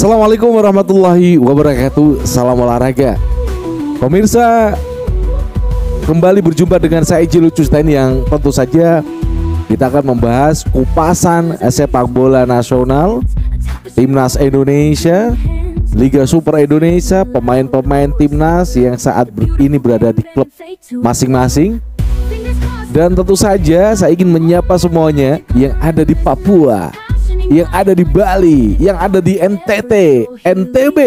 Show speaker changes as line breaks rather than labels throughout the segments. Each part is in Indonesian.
Assalamualaikum warahmatullahi wabarakatuh. Salam olahraga. Pemirsa, kembali berjumpa dengan saya Iji Lucustain yang tentu saja kita akan membahas kupasan sepak bola nasional, Timnas Indonesia, Liga Super Indonesia, pemain-pemain Timnas yang saat ini berada di klub masing-masing. Dan tentu saja saya ingin menyapa semuanya yang ada di Papua, yang ada di Bali, yang ada di NTT, NTB,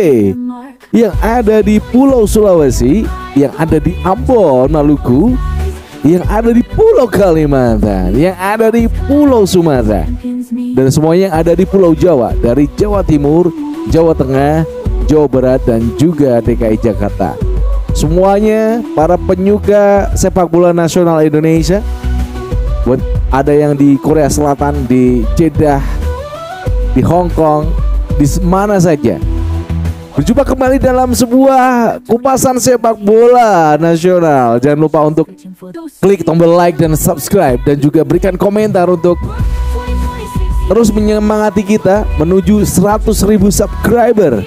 yang ada di Pulau Sulawesi, yang ada di Ambon, Maluku, yang ada di Pulau Kalimantan, yang ada di Pulau Sumatera, dan semuanya yang ada di Pulau Jawa, dari Jawa Timur, Jawa Tengah, Jawa Barat, dan juga DKI Jakarta. Semuanya para penyuka sepak bola nasional Indonesia, ada yang di Korea Selatan, di Jeddah, di Hong Kong, di mana saja. Berjumpa kembali dalam sebuah kupasan sepak bola nasional. Jangan lupa untuk klik tombol like dan subscribe, dan juga berikan komentar untuk terus menyemangati kita menuju 100.000 subscriber.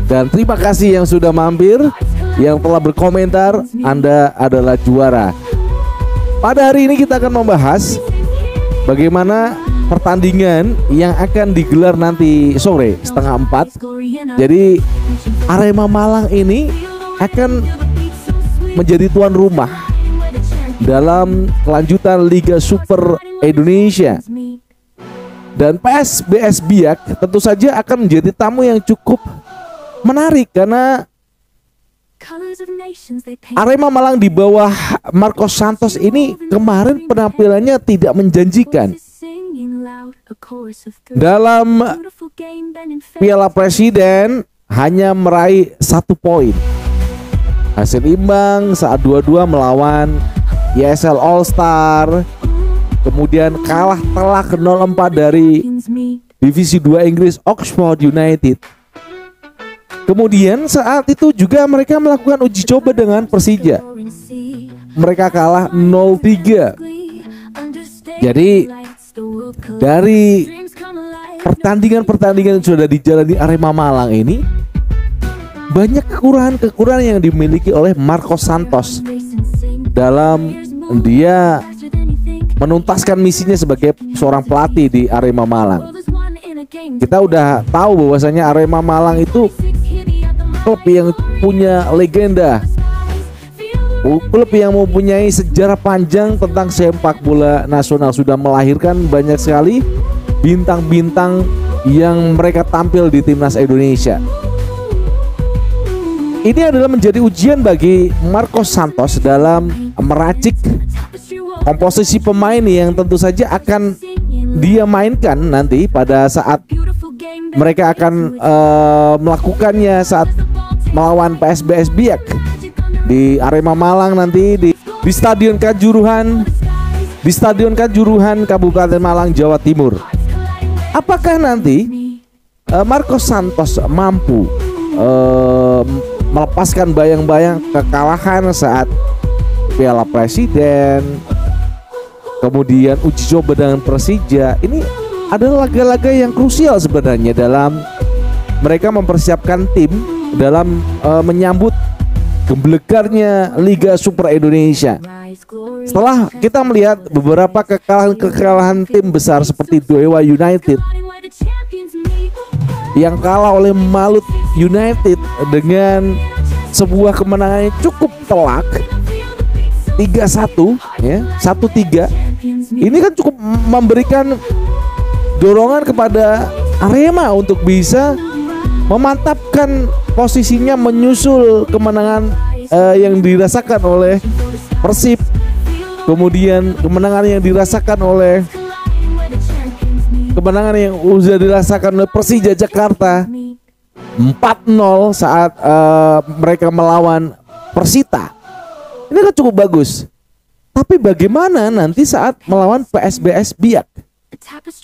Dan terima kasih yang sudah mampir, yang telah berkomentar. Anda adalah juara. Pada hari ini kita akan membahas bagaimana pertandingan yang akan digelar nanti sore 3:30. Jadi Arema Malang ini akan menjadi tuan rumah dalam kelanjutan Liga Super Indonesia. Dan PSBS Biak tentu saja akan menjadi tamu yang cukup menarik, karena Arema Malang di bawah Marcos Santos ini kemarin penampilannya tidak menjanjikan. Dalam Piala Presiden hanya meraih 1 poin, hasil imbang saat 2-2 melawan ESL All Star, kemudian kalah telak 0-4 dari Divisi 2 Inggris Oxford United. Kemudian saat itu juga mereka melakukan uji coba dengan Persija. Mereka kalah 0-3. Jadi dari pertandingan-pertandingan yang sudah dijalani Arema Malang ini, banyak kekurangan-kekurangan yang dimiliki oleh Marcos Santos dalam dia menuntaskan misinya sebagai seorang pelatih di Arema Malang. Kita udah tahu bahwasanya Arema Malang itu klub yang punya legenda, klub yang mempunyai sejarah panjang tentang sepak bola nasional, sudah melahirkan banyak sekali bintang-bintang yang mereka tampil di Timnas Indonesia. Ini adalah menjadi ujian bagi Marcos Santos dalam meracik komposisi pemain yang tentu saja akan dia mainkan nanti pada saat mereka akan melakukannya saat melawan PSBS Biak di Arema Malang nanti di Stadion Kanjuruhan Kabupaten Malang, Jawa Timur. Apakah nanti Marcos Santos mampu melepaskan bayang-bayang kekalahan saat Piala Presiden, kemudian uji coba dengan Persija? Ini adalah laga-laga yang krusial sebenarnya dalam mereka mempersiapkan tim dalam menyambut gemblegarnya Liga Super Indonesia. Setelah kita melihat beberapa kekalahan tim besar seperti Dewa United yang kalah oleh Malut United dengan sebuah kemenangan yang cukup telak 3-1 ya, 1-3. Ini kan cukup memberikan dorongan kepada Arema untuk bisa memantapkan posisinya menyusul kemenangan yang dirasakan oleh Persib, kemudian kemenangan yang dirasakan oleh Persija Jakarta 4-0 saat mereka melawan Persita. Ini kan cukup bagus. Tapi bagaimana nanti saat melawan PSBS Biak?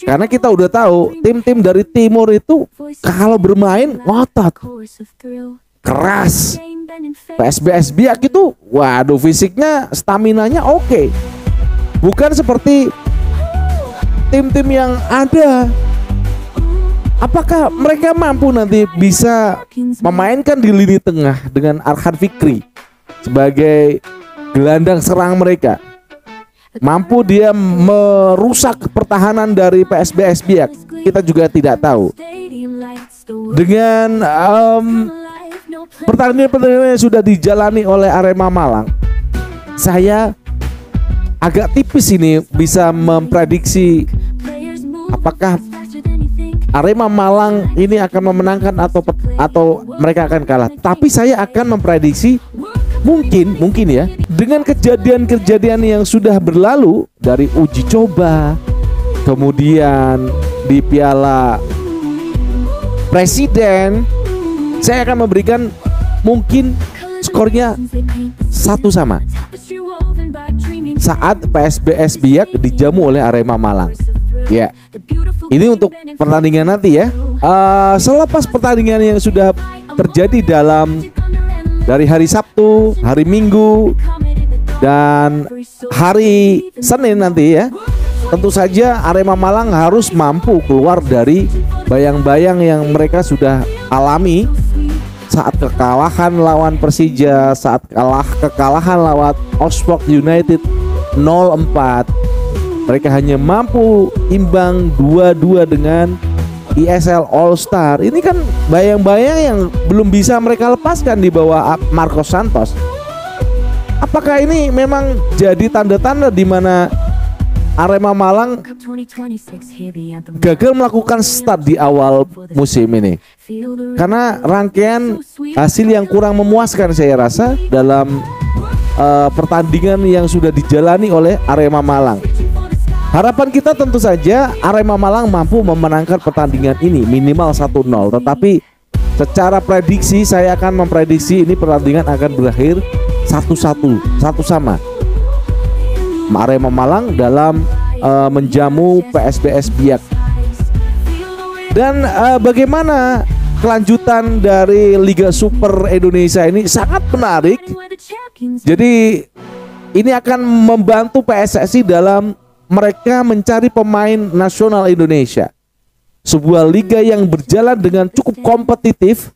Karena kita udah tahu tim-tim dari timur itu kalau bermain ngotot, keras. PSBS Biak itu waduh, fisiknya, staminanya oke. Bukan seperti tim-tim yang ada Apakah mereka mampu nanti bisa memainkan di lini tengah dengan Arhan Fikri sebagai gelandang serang mereka? Mampu dia merusak pertahanan dari PSBS Biak? Kita juga tidak tahu. Dengan pertandingan yang sudah dijalani oleh Arema Malang, saya agak tipis ini bisa memprediksi apakah Arema Malang ini akan memenangkan atau mereka akan kalah. Tapi saya akan memprediksi mungkin ya, dengan kejadian-kejadian yang sudah berlalu dari uji coba, kemudian di Piala Presiden, saya akan memberikan mungkin skornya 1-1 saat PSBS Biak dijamu oleh Arema Malang. Ya, ini untuk pertandingan nanti ya. Selepas pertandingan yang sudah terjadi dari hari Sabtu, hari Minggu, dan hari Senin nanti ya, tentu saja Arema Malang harus mampu keluar dari bayang-bayang yang mereka sudah alami saat kekalahan lawan Persija, saat kekalahan lawan Oxford United 0-4. Mereka hanya mampu imbang 2-2 dengan ISL All Star. Ini kan bayang-bayang yang belum bisa mereka lepaskan di bawah Marcos Santos. Apakah ini memang jadi tanda-tanda di mana Arema Malang gagal melakukan start di awal musim ini? Karena rangkaian hasil yang kurang memuaskan saya rasa dalam pertandingan yang sudah dijalani oleh Arema Malang. Harapan kita tentu saja Arema Malang mampu memenangkan pertandingan ini minimal 1-0. Tetapi secara prediksi saya akan memprediksi ini pertandingan akan berakhir 1-1, 1-1. Arema Malang dalam menjamu PSBS Biak. Dan bagaimana kelanjutan dari Liga Super Indonesia ini sangat menarik. Jadi ini akan membantu PSSI dalam mereka mencari pemain nasional Indonesia. Sebuah liga yang berjalan dengan cukup kompetitif,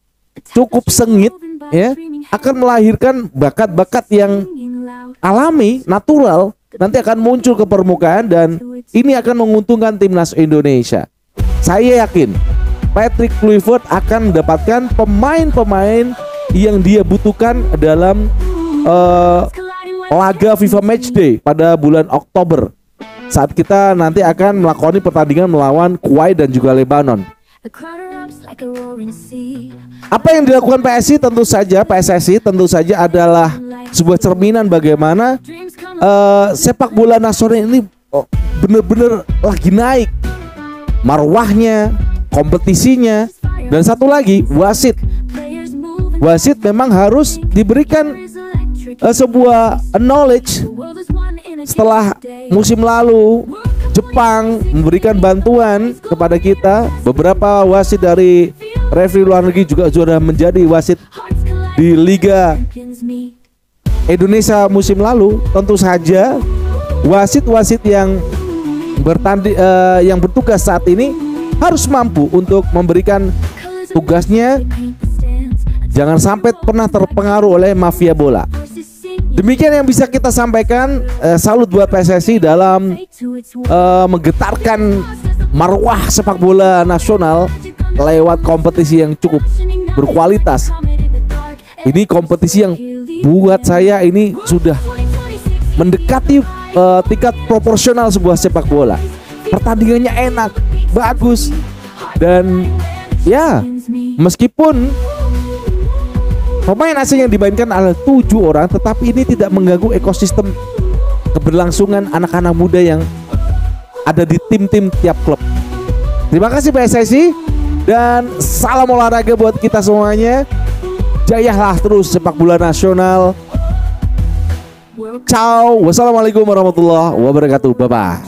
cukup sengit ya, akan melahirkan bakat-bakat yang alami, natural, nanti akan muncul ke permukaan dan ini akan menguntungkan timnas Indonesia. Saya yakin Patrick Kluivert akan mendapatkan pemain-pemain yang dia butuhkan dalam laga FIFA Matchday pada bulan Oktober, saat kita nanti akan melakoni pertandingan melawan Kuwait dan juga Lebanon. Apa yang dilakukan PSSI tentu saja adalah sebuah cerminan bagaimana sepak bola nasional ini benar-benar lagi naik marwahnya, kompetisinya. Dan satu lagi, wasit memang harus diberikan sebuah knowledge. Setelah musim lalu Jepang memberikan bantuan kepada kita, beberapa wasit dari referee luar negeri juga sudah menjadi wasit di Liga Indonesia musim lalu. Tentu saja wasit-wasit yang bertugas saat ini harus mampu untuk memberikan tugasnya, jangan sampai pernah terpengaruh oleh mafia bola. Demikian yang bisa kita sampaikan. Salut buat PSSI dalam menggetarkan marwah sepak bola nasional lewat kompetisi yang cukup berkualitas. Ini kompetisi yang buat saya ini sudah mendekati tingkat proporsional sebuah sepak bola. Pertandingannya enak, bagus, dan ya meskipun pemain asing yang dimainkan adalah 7 orang, tetapi ini tidak mengganggu ekosistem keberlangsungan anak-anak muda yang ada di tim-tim tiap klub. Terima kasih PSSI dan salam olahraga buat kita semuanya. Jayalah terus sepak bola nasional. Ciao, wassalamualaikum warahmatullahi wabarakatuh. Bye bye.